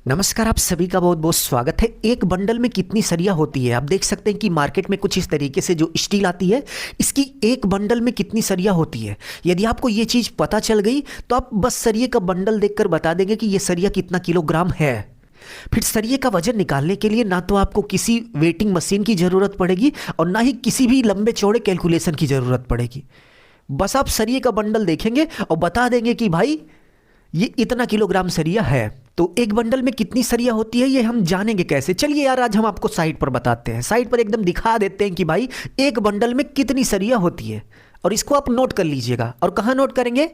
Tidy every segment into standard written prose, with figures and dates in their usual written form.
नमस्कार, आप सभी का बहुत बहुत स्वागत है। एक बंडल में कितनी सरिया होती है? आप देख सकते हैं कि मार्केट में कुछ इस तरीके से जो स्टील आती है, इसकी एक बंडल में कितनी सरिया होती है। यदि आपको ये चीज़ पता चल गई तो आप बस सरिये का बंडल देखकर बता देंगे कि ये सरिया कितना किलोग्राम है। फिर सरिये का वजन निकालने के लिए ना तो आपको किसी वेटिंग मशीन की ज़रूरत पड़ेगी और ना ही किसी भी लंबे चौड़े कैलकुलेशन की ज़रूरत पड़ेगी। बस आप सरिये का बंडल देखेंगे और बता देंगे कि भाई ये इतना किलोग्राम सरिया है। तो एक बंडल में कितनी सरिया होती है ये हम जानेंगे कैसे? चलिए यार, आज हम आपको साइट पर बताते हैं। साइट पर एकदम दिखा देते हैं कि भाई एक बंडल में कितनी सरिया होती है, और इसको आप नोट कर लीजिएगा। और कहाँ नोट करेंगे?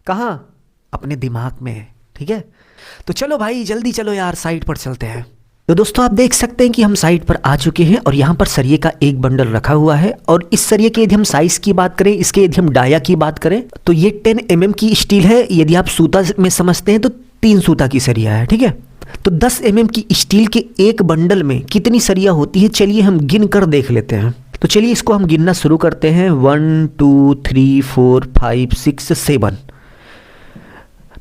कहाँ? अपने दिमाग में। ठीक है, तो चलो भाई जल्दी चलो यार, साइट पर चलते हैं। तो दोस्तों, आप देख सकते हैं कि हम साइट पर आ चुके हैं और यहाँ पर सरिये का एक बंडल रखा हुआ है। और इस सरिये के यदि हम साइज़ की बात करें, इसके यदि हम डाया की बात करें, तो ये 10 mm की स्टील है। यदि आप सूता में समझते हैं तो 3 सूता की सरिया है। ठीक है, तो 10 mm की स्टील के एक बंडल में कितनी सरिया होती है, चलिए हम गिन कर देख लेते हैं। तो चलिए इसको हम गिनना शुरू करते हैं। 1 2 3 4 5 6 7।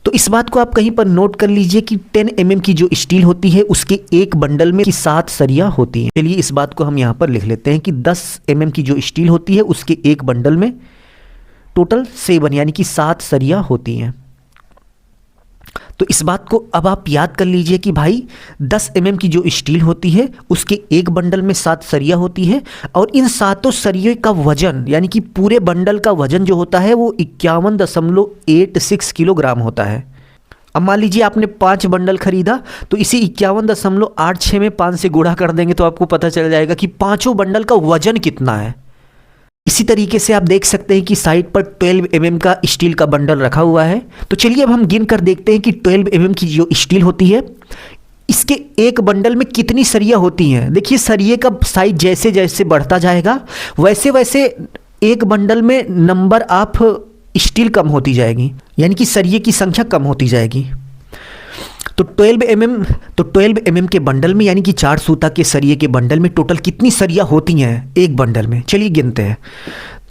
तो इस बात को आप कहीं पर नोट कर लीजिए कि 10 mm की जो स्टील होती है उसके एक बंडल में 7 सरिया होती हैं। चलिए इस बात को हम यहाँ पर लिख लेते हैं कि 10 mm की जो स्टील होती है उसके एक बंडल में टोटल 7 यानी कि 7 सरिया होती हैं। तो इस बात को अब आप याद कर लीजिए कि भाई 10 mm की जो स्टील होती है उसके एक बंडल में 7 सरिया होती है, और इन सातों सरियों का वजन यानी कि पूरे बंडल का वजन जो होता है वो 51.86 किलोग्राम होता है। अब मान लीजिए आपने 5 बंडल खरीदा, तो इसी 51.86 में 5 से गुणा कर देंगे तो आपको पता चल जाएगा कि पाँचों बंडल का वजन कितना है। इसी तरीके से आप देख सकते हैं कि साइड पर 12 mm का स्टील का बंडल रखा हुआ है। तो चलिए अब हम गिन कर देखते हैं कि 12 mm की जो स्टील होती है इसके एक बंडल में कितनी सरिया होती हैं। देखिए सरिये का साइज जैसे जैसे बढ़ता जाएगा वैसे वैसे एक बंडल में नंबर ऑफ स्टील कम होती जाएगी, यानी कि सरिये की संख्या कम होती जाएगी। तो 12 mm के बंडल में यानी कि 4 सूता के सरिये के बंडल में टोटल कितनी सरिया होती हैं एक बंडल में? चलिए गिनते हैं।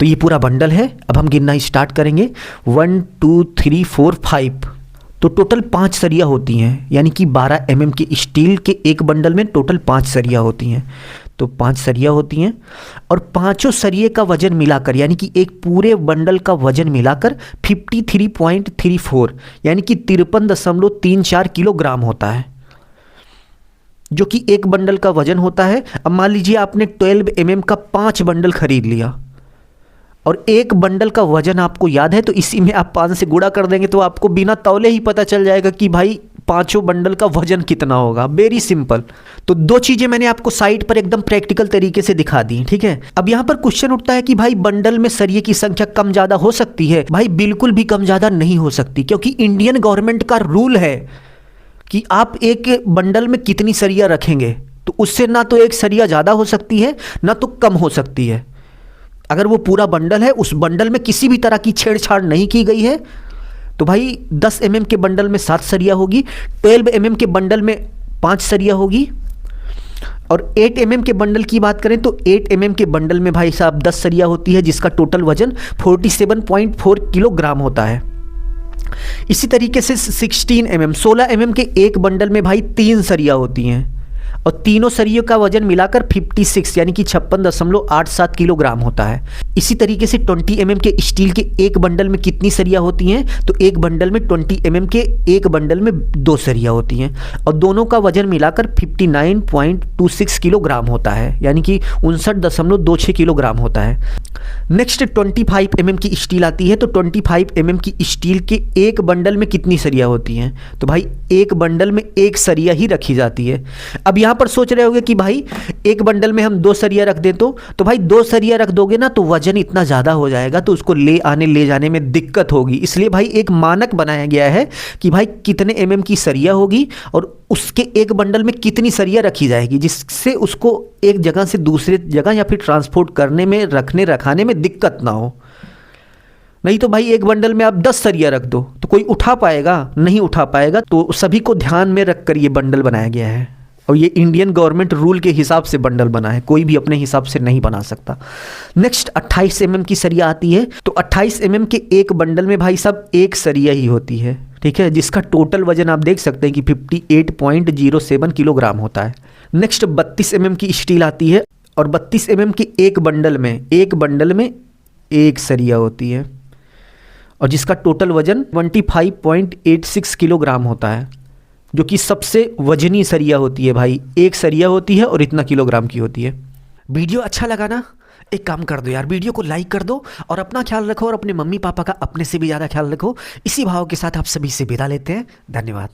तो ये पूरा बंडल है, अब हम गिनना स्टार्ट करेंगे। 1 2 3 4 5। तो टोटल 5 सरिया होती हैं, यानी कि 12 mm के स्टील के एक बंडल में टोटल 5 सरिया होती हैं। तो 5 सरिया होती हैं और पांचों सरिये का वजन मिलाकर यानी कि एक पूरे बंडल का वजन मिलाकर 53.34 यानी कि 53.34 किलोग्राम होता है, जो कि एक बंडल का वजन होता है। अब मान लीजिए आपने 12 mm का 5 बंडल खरीद लिया और एक बंडल का वजन आपको याद है, तो इसी में आप 5 से गुणा कर देंगे तो आपको बिना तौले ही पता चल जाएगा कि भाई पांचों बंडल का वजन कितना होगा। Very simple. तो 2 चीजें मैंने आपको साइट पर एकदम प्रैक्टिकल तरीके से दिखा दी। ठीक है, अब यहाँ पर क्वेश्चन उठता है कि भाई बंडल में सरिये की संख्या कम ज्यादा हो सकती है? भाई बिल्कुल भी कम ज्यादा नहीं हो सकती, क्योंकि इंडियन गवर्नमेंट का रूल है कि आप एक बंडल में कितनी सरिया रखेंगे, तो उससे ना तो एक सरिया ज्यादा हो सकती है ना तो कम हो सकती है। अगर वो पूरा बंडल है, उस बंडल में किसी भी तरह की छेड़छाड़ नहीं की गई है, तो भाई 10 mm के बंडल में 7 सरिया होगी, 12 mm के बंडल में 5 सरिया होगी, और 8 mm के बंडल की बात करें तो 8 mm के बंडल में भाई साहब 10 सरिया होती है, जिसका टोटल वजन 47.4 किलोग्राम होता है। इसी तरीके से 16 mm के एक बंडल में भाई 3 सरिया होती हैं, और तीनों सरियों का वजन मिलाकर 56 यानी कि 56.87 किलोग्राम होता है। इसी तरीके से 20 mm के स्टील के एक बंडल में कितनी सरिया होती हैं? तो एक बंडल में 20 mm के एक बंडल में 2 सरिया होती हैं, और दोनों का वजन मिलाकर 59.26 किलोग्राम होता है, यानी कि 59.26 किलोग्राम होता है। नेक्स्ट 25 mm की स्टील आती है। तो 25 mm की स्टील के एक बंडल में कितनी सरिया होती हैं? तो भाई एक बंडल में एक सरिया ही रखी जाती है। अब यहाँ पर सोच रहे होंगे कि भाई एक बंडल में हम 2 सरिया रख दें, तो भाई 2 सरिया रख दोगे ना तो वजन इतना ज़्यादा हो जाएगा, तो उसको ले जाने में दिक्कत होगी। इसलिए भाई एक मानक बनाया गया है कि भाई कितने mm की सरिया होगी और उसके एक बंडल में कितनी सरिया रखी जाएगी, जिससे उसको एक जगह से दूसरे जगह या फिर ट्रांसपोर्ट करने में रखाने में दिक्कत ना हो। नहीं तो भाई एक बंडल में आप 10 सरिया रख दो तो कोई उठा पाएगा? नहीं उठा पाएगा। तो सभी को ध्यान में रखकर ये बंडल बनाया गया है। और ये इंडियन गवर्नमेंट रूल के हिसाब से बंडल बना है, कोई भी अपने हिसाब से नहीं बना सकता। नेक्स्ट 28 की सरिया आती है। तो 28 के एक बंडल में भाई साहब एक सरिया ही होती है, ठीक है, जिसका टोटल वजन आप देख सकते हैं कि 58.07 किलोग्राम होता है। नेक्स्ट 32 की स्टील आती है और 32 के एक बंडल में एक सरिया होती है और जिसका टोटल वजन 25.86 किलोग्राम होता है, जो कि सबसे वजनी सरिया होती है भाई। एक सरिया होती है और इतना किलोग्राम की होती है। वीडियो अच्छा लगा ना? एक काम कर दो यार, वीडियो को लाइक कर दो और अपना ख्याल रखो और अपने मम्मी पापा का अपने से भी ज़्यादा ख्याल रखो। इसी भाव के साथ आप सभी से विदा लेते हैं। धन्यवाद।